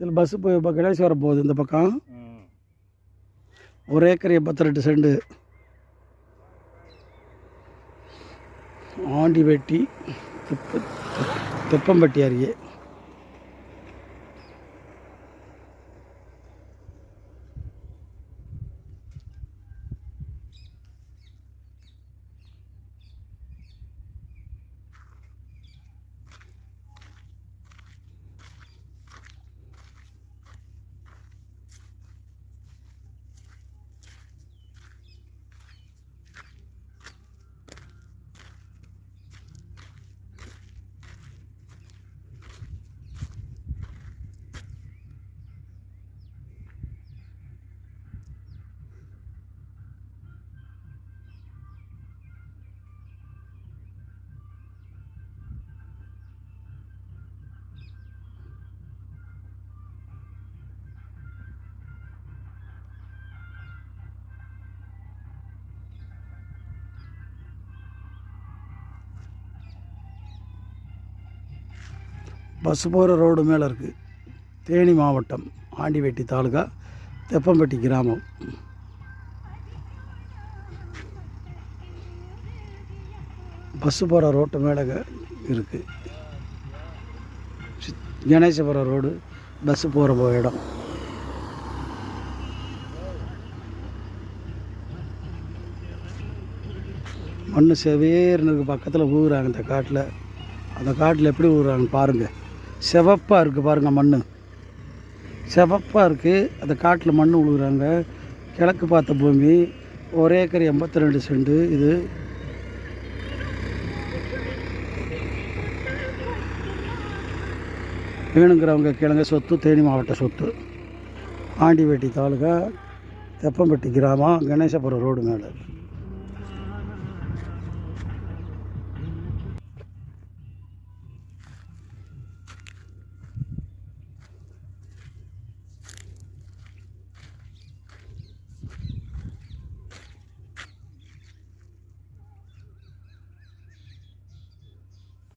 இதில் பஸ்ஸு போய் இப்போ கணேஸ்வரம் போகுது இந்த பக்கம். 1 ஏக்கர் 82 சென்ட். ஆண்டிவேட்டி தெப்பம்பட்டி அருகே. பஸ் போகிற ரோடு மேலே இருக்குது. தேனி மாவட்டம், ஆண்டிவேட்டி தாலுகா, தெப்பம்பட்டி கிராமம். பஸ்ஸு போகிற ரோட்டு மேலே இருக்குது. கணேசபுரம் ரோடு பஸ்ஸு போகிற இடம். மண் செவேர்னுக்கு பக்கத்தில் ஊறுறாங்க இந்த காட்டில். அந்த காட்டில் எப்படி ஊறுறாங்கன்னு பாருங்கள். செவப்பாக இருக்குது பாருங்கள், மண் செவப்பாக இருக்குது. அந்த காட்டில் மண் உழுகுறாங்க. கிழக்கு பார்த்த பூமி, 1 ஏக்கர் 82 சென்ட். இது வேணுங்கிறவங்க கிழங்க சொத்து. தேனி மாவட்ட சொத்து. ஆண்டிவேட்டி தாலுகா, தெப்பம்பட்டி கிராமம், கணேசபுரம் ரோடு மேலே.